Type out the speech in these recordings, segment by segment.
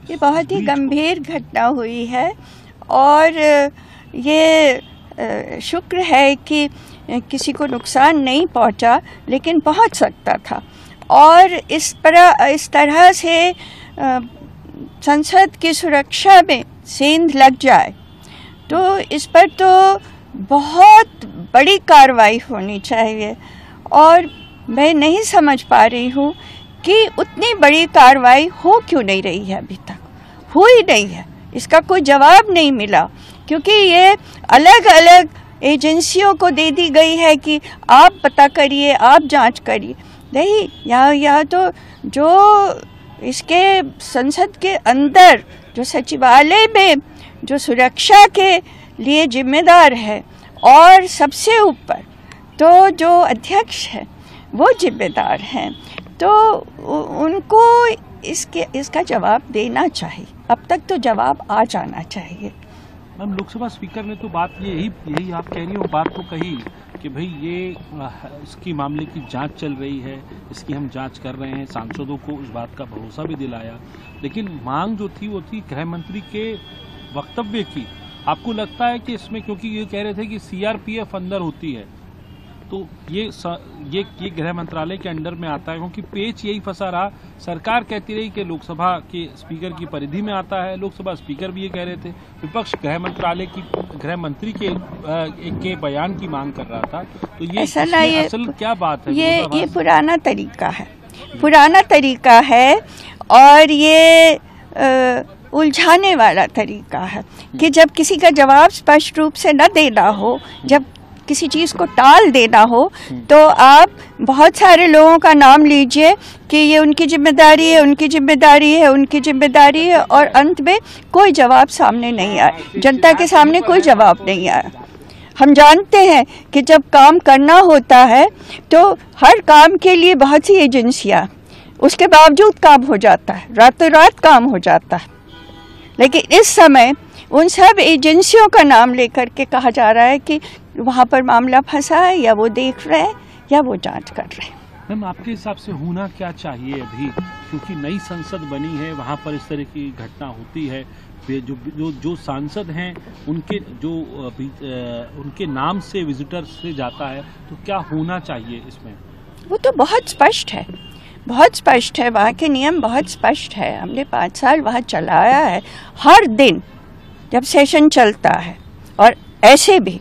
ये बहुत ही गंभीर घटना हुई है और ये शुक्र है कि किसी को नुकसान नहीं पहुंचा, लेकिन पहुंच सकता था। और इस तरह से संसद की सुरक्षा में सेंध लग जाए तो इस पर तो बहुत बड़ी कार्रवाई होनी चाहिए। और मैं नहीं समझ पा रही हूँ कि उतनी बड़ी कार्रवाई हो क्यों नहीं रही है, अभी तक हुई नहीं है। इसका कोई जवाब नहीं मिला, क्योंकि ये अलग अलग एजेंसियों को दे दी गई है कि आप पता करिए, आप जांच करिए। नहीं, यहाँ तो जो इसके संसद के अंदर जो सचिवालय में जो सुरक्षा के लिए जिम्मेदार है और सबसे ऊपर तो जो अध्यक्ष है वो जिम्मेदार हैं, तो उनको इसका जवाब देना चाहिए। अब तक तो जवाब आ जाना चाहिए। मैम, लोकसभा स्पीकर ने तो बात यही आप कह रही हो, बात तो कही कि भाई ये इसकी मामले की जांच चल रही है, इसकी हम जांच कर रहे हैं, सांसदों को इस बात का भरोसा भी दिलाया। लेकिन मांग जो थी वो थी गृह मंत्री के वक्तव्य की। आपको लगता है कि इसमें, क्योंकि ये कह रहे थे कि सीआरपीएफ अंदर होती है, तो ये गृह मंत्रालय के अंडर में आता है, क्योंकि पेच यही फंसा रहा। सरकार कहती रही कि लोकसभा के स्पीकर की परिधि में आता है, लोकसभा स्पीकर भी ये कह रहे थे, विपक्ष गृह मंत्री के बयान की मांग कर रहा था। तो ये असल क्या बात है? ये पुराना तरीका है और ये उलझाने वाला तरीका है कि जब किसी का जवाब स्पष्ट रूप से न देना हो, जब किसी चीज़ को टाल देना हो, तो आप बहुत सारे लोगों का नाम लीजिए कि ये उनकी जिम्मेदारी है, उनकी जिम्मेदारी है, उनकी जिम्मेदारी है, और अंत में कोई जवाब सामने नहीं आया, जनता के सामने कोई जवाब नहीं आया। हम जानते हैं कि जब काम करना होता है तो हर काम के लिए बहुत सी एजेंसियां, उसके बावजूद काम हो जाता है, रातों रात काम हो जाता है। लेकिन इस समय उन सब एजेंसियों का नाम लेकर के कहा जा रहा है कि वहाँ पर मामला फंसा है, या वो देख रहे हैं या वो जांच कर रहे हैं। मैम, आपके हिसाब से होना क्या चाहिए अभी, क्योंकि नई संसद बनी है, वहाँ पर इस तरह की घटना होती है, जो सांसद हैं उनके नाम से विजिटर से जाता है, तो क्या होना चाहिए इसमें? वो तो बहुत स्पष्ट है, बहुत स्पष्ट है, वहाँ के नियम बहुत स्पष्ट है। हमने 5 साल वहाँ चलाया है, हर दिन जब सेशन चलता है। और ऐसे भी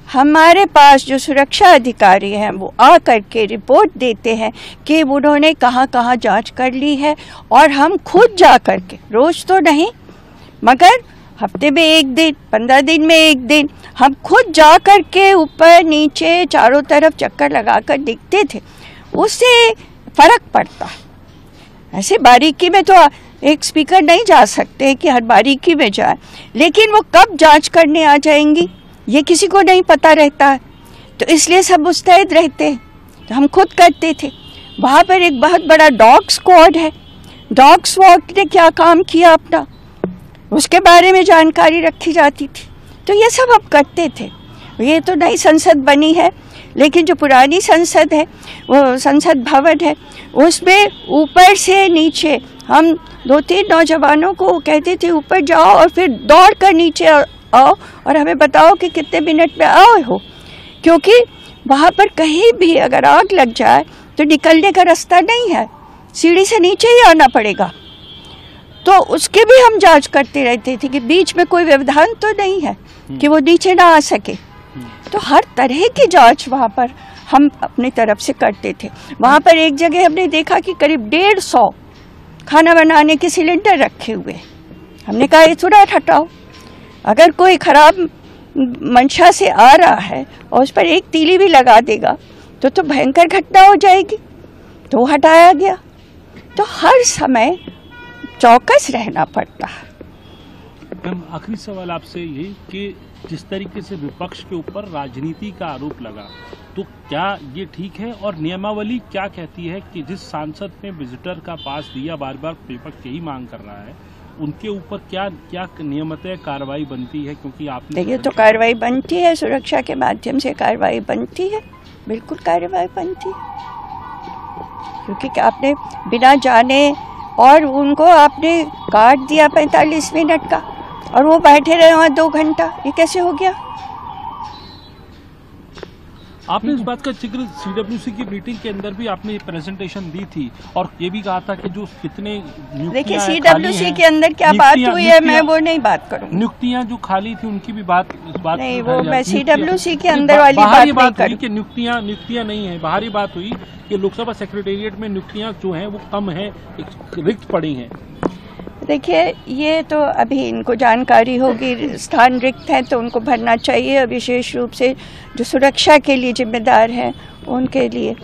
हमारे पास जो सुरक्षा अधिकारी हैं वो आ करके रिपोर्ट देते हैं कि उन्होंने कहाँ कहाँ जांच कर ली है, और हम खुद जा करके, रोज तो नहीं मगर हफ्ते में 1 दिन, 15 दिन में 1 दिन, हम खुद जा करके ऊपर नीचे चारों तरफ चक्कर लगाकर देखते थे। उससे फर्क पड़ता। ऐसे बारीकी में तो एक स्पीकर नहीं जा सकते कि हर बारीकी में जाए, लेकिन वो कब जांच करने आ जाएंगी ये किसी को नहीं पता रहता है, तो इसलिए सब मुस्तैद रहते हैं। तो हम खुद करते थे। वहाँ पर एक बहुत बड़ा डॉग स्क्वाड है, डॉग स्क्वाड ने क्या काम किया अपना, उसके बारे में जानकारी रखी जाती थी। तो ये सब हम करते थे। ये तो नई संसद बनी है, लेकिन जो पुरानी संसद है, वो संसद भवन है, उसमें ऊपर से नीचे हम 2-3 नौजवानों को कहते थे ऊपर जाओ और फिर दौड़ कर नीचे आओ और हमें बताओ कि कितने मिनट में आओ हो, क्योंकि वहाँ पर कहीं भी अगर आग लग जाए तो निकलने का रास्ता नहीं है, सीढ़ी से नीचे ही आना पड़ेगा। तो उसके भी हम जांच करते रहते थे कि बीच में कोई व्यवधान तो नहीं है कि वो नीचे ना आ सके। तो हर तरह की जांच वहाँ पर हम अपनी तरफ से करते थे। वहाँ पर एक जगह हमने देखा कि करीब 150 खाना बनाने के सिलेंडर रखे हुए। हमने कहा ये तुरंत हटाओ, अगर कोई खराब मंशा से आ रहा है और उस पर एक तीली भी लगा देगा तो भयंकर घटना हो जाएगी। तो हटाया गया। तो हर समय चौकस रहना पड़ता है। मैम, आखिरी सवाल आपसे यही कि जिस तरीके से विपक्ष के ऊपर राजनीति का आरोप लगा, तो क्या ये ठीक है, और नियमावली क्या कहती है कि जिस सांसद ने विजिटर का पास दिया, बार बार विपक्ष यही मांग कर रहा है, उनके ऊपर क्या क्या नियमित कार्रवाई बनती है? क्योंकि आपने ये तो कार्रवाई बनती है, सुरक्षा के माध्यम से कार्रवाई बनती है, बिल्कुल कार्रवाई बनती है, क्योंकि आपने बिना जाने और उनको आपने काट दिया 45 मिनट का, और वो बैठे रहे वहाँ 2 घंटा। ये कैसे हो गया? आपने इस बात का जिक्र सीडब्ल्यूसी की मीटिंग के अंदर भी आपने प्रेजेंटेशन दी थी और ये भी कहा था कि जो कितने देखिए सीडब्ल्यूसी के अंदर क्या बात हुई है, मैं वो नहीं बात करूँगी। नियुक्तियां जो खाली थी उनकी भी बात नहीं, वो मैं सीडब्ल्यूसी के अंदर वाली बात हुई कि नियुक्तियां नहीं है। बाहरी बात हुई कि लोकसभा सेक्रेटेरिएट में नियुक्तियां जो हैं वो कम है, रिक्त पड़ी हैं। देखिए ये तो अभी इनको जानकारी होगी, स्थान रिक्त है तो उनको भरना चाहिए, विशेष रूप से जो सुरक्षा के लिए जिम्मेदार हैं उनके लिए।